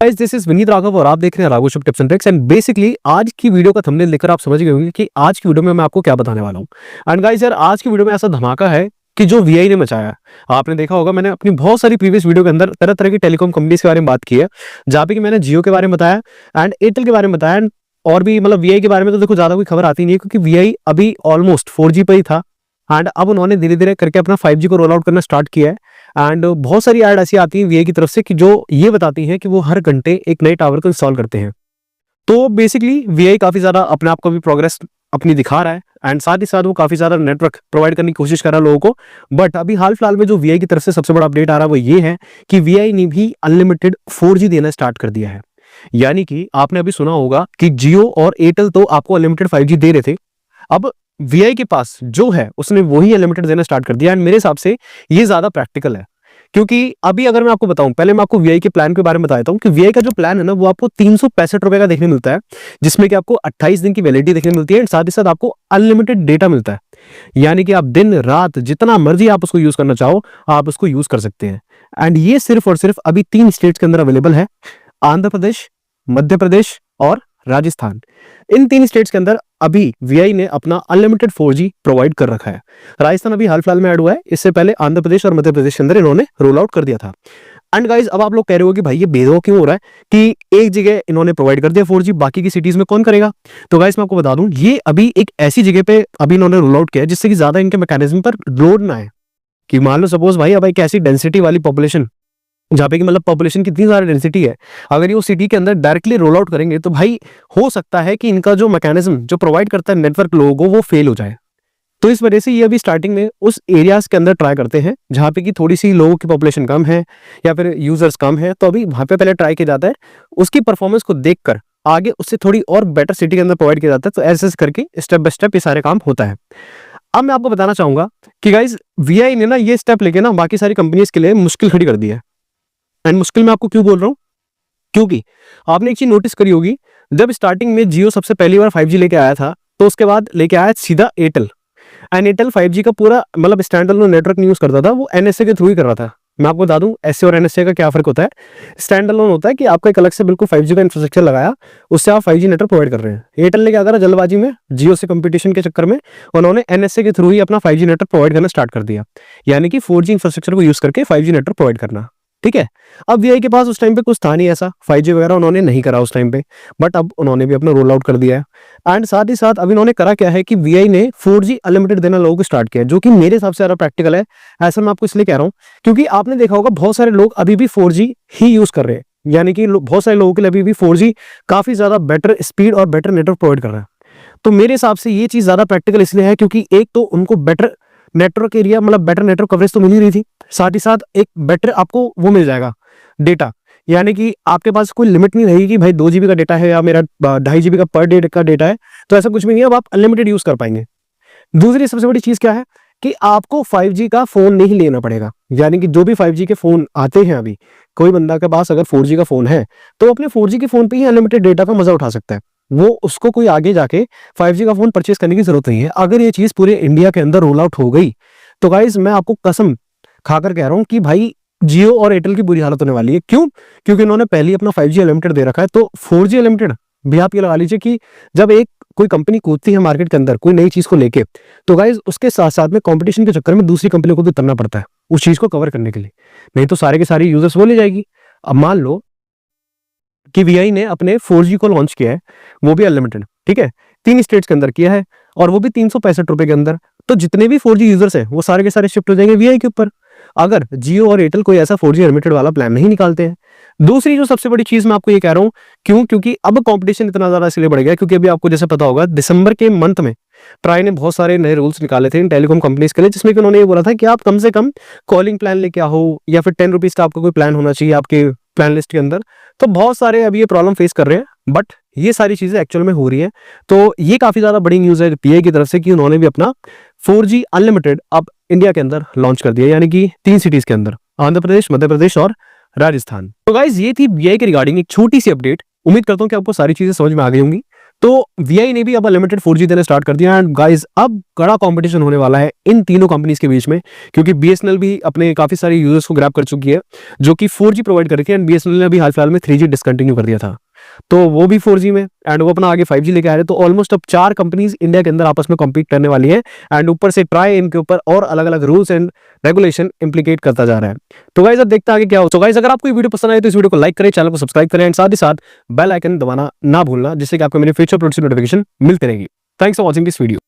Guys this is Vineet Raghav और आप देख रहे हैं Raghav tips and tricks. And basically आज की वीडियो का थंबनेल देखकर आप समझ गए होंगे कि आज की वीडियो में मैं आपको क्या बताने वाला हूं। एंड गाइस यार आज की वीडियो में ऐसा धमाका है कि जो वीआई ने मचाया है। आपने देखा होगा मैंने अपनी बहुत सारी प्रीवियस वीडियो के अंदर तरह तरह की टेलीकॉम कंपनीज के बारे में बात की है, जहां पे कि मैंने जियो के बारे में बताया एंड एयरटेल के बारे में बताया और भी मतलब वीआई के बारे में तो देखो ज्यादा कोई खबर आती नहीं है क्योंकि वीआई अभी ऑलमोस्ट 4G पे ही था एंड अब उन्होंने धीरे धीरे करके अपना 5G को रोल आउट करना स्टार्ट किया है। एंड बहुत सारी ऐड ऐसी आती है वीआई की तरफ से कि जो ये बताती हैं कि वो हर घंटे एक नए टावर को इंस्टॉल करते हैं। तो बेसिकली वीआई काफी ज्यादा अपने आप को भी प्रोग्रेस अपनी दिखा रहा है एंड साथ ही साथ वो काफी ज्यादा नेटवर्क प्रोवाइड करने की कोशिश कर रहा है लोगों को। बट अभी हाल फिलहाल में जो वीआई की तरफ से सबसे बड़ा अपडेट आ रहा है वो ये है कि वीआई ने भी अनलिमिटेड 4G देना स्टार्ट कर दिया है। यानी कि आपने अभी सुना होगा कि जियो और एयरटेल तो आपको अनलिमिटेड 5G दे रहे थे, अब वीआई के पास जो है उसने वही अनलिमिटेड देना स्टार्ट कर दिया। एंड मेरे हिसाब से ये ज्यादा प्रैक्टिकल है क्योंकि अभी अगर मैं आपको बताऊं, पहले मैं आपको वीआई के प्लान के बारे में बता देता हूं कि वीआई का जो प्लान है ना वो आपको 365 रुपए का देखने मिलता है, जिसमें कि आपको 28 दिन की वैलिडिटी देखने मिलती है एंड साथ ही साथ आपको अनलिमिटेड डेटा मिलता है। यानी कि आप दिन रात जितना मर्जी आप उसको यूज करना चाहो आप उसको यूज कर सकते हैं। एंड ये सिर्फ और सिर्फ अभी 3 स्टेट्स के अंदर अवेलेबल है, आंध्र प्रदेश, मध्य प्रदेश और राजस्थान। इन 3 स्टेट्स के अंदर अभी वीआई ने अपना अनलिमिटेड 4G प्रोवाइड कर रखा है। राजस्थान अभी हाल फिलहाल में ऐड हुआ है, इससे पहले आंध्र प्रदेश और मध्य प्रदेश के अंदर इन्होंने रोल आउट कर दिया था। एंड गाइस अब आप लोग कह रहे हो कि भाई ये भेदभाव क्यों हो रहा है कि एक जगह इन्होंने प्रोवाइड कर दिया 4G, बाकी की सिटीज में कौन करेगा। तो गाइस मैं आपको बता दूं ये अभी एक ऐसी जगह पे अभी इन्होंने रोल आउट किया है जिससे कि ज्यादा इनके मैकेनिज्म पर लोड ना आए। कि मान लो सपोज भाई अब एक ऐसी डेंसिटी वाली पॉपुलेशन जहाँ पे कि मतलब पॉपुलेशन की इतनी ज्यादा डेंसिटी है, अगर ये उस सिटी के अंदर डायरेक्टली रोल आउट करेंगे तो भाई हो सकता है कि इनका जो मैकेनिज्म जो प्रोवाइड करता है नेटवर्क लोगों को वो फेल हो जाए। तो इस वजह से ये अभी स्टार्टिंग में उस एरियाज के अंदर ट्राई करते हैं जहाँ पे कि थोड़ी सी लोगों की पॉपुलेशन कम है या फिर यूजर्स कम है, तो अभी वहां पे पहले ट्राई किया जाता है, उसकी परफॉर्मेंस को देखकर आगे उससे थोड़ी और बेटर सिटी के अंदर प्रोवाइड किया जाता है। तो ऐसे करके स्टेप बाय स्टेप ये सारे काम होता है। अब मैं आपको बताना चाहूंगा कि गाइज वीआई ने ना ये स्टेप लेके ना बाकी सारी कंपनीज के लिए मुश्किल खड़ी कर दी है। एंड मुश्किल मैं आपको क्यों बोल रहा हूं, क्योंकि आपने एक चीज नोटिस करी होगी, जब स्टार्टिंग में जियो सबसे पहली बार 5G लेके आया था तो उसके बाद लेके आया सीधा एयरटेल। एंड एयरटेल 5G का पूरा मतलब स्टैंड अलोन नेटवर्क नहीं यूज करता था, वो एनएसए के थ्रू ही कर रहा था। मैं आपको बता दूं एसए और एनएसए का क्या फर्क होता है। स्टैंड अलोन होता है कि आपका एक अलग से बिल्कुल 5G का इंफ्रास्ट्रक्चर लगाया, उससे आप 5G नेटवर्क प्रोवाइड कर रहे हैं। एयरटेल ने क्या करा जल्दबाजी में जियो से कंपटीशन के चक्कर में उन्होंने एनएसए के थ्रू ही अपना 5G नेटवर्क प्रोवाइड करना स्टार्ट कर दिया, यानी कि 4G इंफ्रास्ट्रक्चर को यूज करके 5G नेटवर्क प्रोवाइड करना। ठीक है, अब वीआई के पास उस टाइम पे कुछ था नहीं ऐसा, 5G वगैरह उन्होंने नहीं करा उस टाइम पे, बट अब उन्होंने भी अपना रोल आउट कर दिया है। एंड साथ ही साथ अब इन्होंने करा क्या है कि वीआई ने 4G अनलिमिटेड देना लोगों को स्टार्ट किया, जो कि मेरे हिसाब से ज्यादा प्रैक्टिकल है। ऐसा मैं आपको इसलिए कह रहा हूँ क्योंकि आपने देखा होगा बहुत सारे लोग अभी भी 4G ही यूज कर रहे हैं, यानी कि बहुत सारे लोगों के लिए अभी भी 4G काफी ज्यादा बेटर स्पीड और बेटर नेटवर्क प्रोवाइड कर रहा है। तो मेरे हिसाब से ये चीज ज्यादा प्रैक्टिकल इसलिए है क्योंकि एक तो उनको बेटर नेटवर्क एरिया मतलब बेटर नेटवर्क कवरेज तो मिल ही रही थी, साथ ही साथ एक बेटर आपको वो मिल जाएगा डेटा, यानी कि आपके पास कोई लिमिट नहीं रहेगी कि भाई 2 GB का डेटा है या मेरा 2.5 GB का पर डे का डेटा है, तो ऐसा कुछ भी नहीं है, अब आप अनलिमिटेड यूज कर पाएंगे। दूसरी सबसे बड़ी चीज क्या है कि आपको 5G का फोन नहीं लेना पड़ेगा, यानी कि जो भी 5G के फोन आते हैं अभी कोई बंदा के पास अगर 4G का फोन है तो अपने 4G के फोन पे ही अनलिमिटेड डेटा का मजा उठा सकता है, वो उसको कोई आगे जाके 5G का फोन परचेज करने की जरूरत नहीं है। अगर ये चीज पूरे इंडिया के अंदर रोल आउट हो गई तो गाइज मैं आपको कसम खाकर कह रहा हूं कि भाई जियो और एयरटेल की बुरी हालत होने वाली है। क्यों? क्योंकि उन्होंने पहले ही अपना 5G अनलिमिटेड दे रखा है, तो 4G अनलिमिटेड भी आप ये लगा लीजिए कि जब एक कोई कंपनी कूदती है मार्केट के अंदर कोई नई चीज को लेके, तो गाइज उसके साथ साथ में कंपटीशन के चक्कर में दूसरी कंपनी को भी उतरना पड़ता है उस चीज को कवर करने के लिए, नहीं तो सारे के सारे यूजर्स वो ले जाएगी। अब मान लो कि वीआई ने अपने 4G को लॉन्च किया है, वो भी अनलिमिटेड, ठीक है, 3 स्टेट्स के अंदर किया है और वो भी 365 रुपए के अंदर, तो जितने भी 4G यूजर्स हैं वो सारे के सारे शिफ्ट हो जाएंगे वीआई के ऊपर, अगर जियो और एयरटेल कोई ऐसा 4G अनलिमिटेड वाला प्लान नहीं निकालते हैं। दूसरी जो सबसे बड़ी चीज मैं आपको ये कह रहा हूं, क्यों? क्योंकि अब कंपटीशन इतना ज्यादा इसलिए बढ़ गया क्योंकि अभी आपको जैसे पता होगा दिसंबर के मंथ में ट्राई ने बहुत सारे नए रूल्स निकाले थे इन टेलीकॉम कंपनीज के लिए, जिसमें कि उन्होंने ये बोला था कि आप कम से कम कॉलिंग प्लान लेके आओ या फिर 10 रुपीज का आपका कोई प्लान होना चाहिए आपके प्लान लिस्ट के अंदर। तो बहुत सारे अभी ये प्रॉब्लम फेस कर रहे हैं, बट ये सारी चीजें एक्चुअल में हो रही है। तो ये काफी ज्यादा बड़ी न्यूज है पीआई की तरफ से कि उन्होंने भी अपना 4G अनलिमिटेड अब इंडिया के अंदर लॉन्च कर दिया, यानी कि 3 सिटीज के अंदर, आंध्र प्रदेश, मध्य प्रदेश और राजस्थान। तो गाइज ये थी वीआई के रिगार्डिंग एक छोटी सी अपडेट। उम्मीद करता हूँ कि आपको सारी चीजें समझ में आ गई होंगी। तो वीआई ने भी अब अनलिमिटेड 4G देना स्टार्ट कर दिया। एंड गाइस अब कड़ा कंपटीशन होने वाला है इन तीनों कंपनीज के बीच में, क्योंकि बीएसएनएल भी अपने काफी सारे यूजर्स को ग्रैब कर चुकी है जो कि 4G प्रोवाइड कर रही थी, एंड बीएसएनएल ने अभी हाल फिलहाल में 3G डिसकंटिन्यू कर दिया था, तो वो भी 4G में, एंड वो अपना आगे 5G लेके आ रहे हैं। तो ऑलमोस्ट अब 4 कंपनीज इंडिया के अंदर आपस में कम्पीट करने वाली है, एंड ऊपर से ट्राई इनके ऊपर और अलग अलग रूल्स एंड रेगुलेशन इंप्लीकेट करता जा रहा है। तो गाइस अब देखते हैं आगे क्या हो। तो गाइस अगर आपको ये वीडियो पसंद आए तो इस वीडियो को लाइक करें, चैनल को सब्सक्राइब करें, एंड साथ ही साथ बेल आइकन दबाना ना भूलना, जिससे कि आपको मेरे फ्यूचर प्रोडक्ट्स की नोटिफिकेशन मिलती रहेगी। Thanks for watching this video.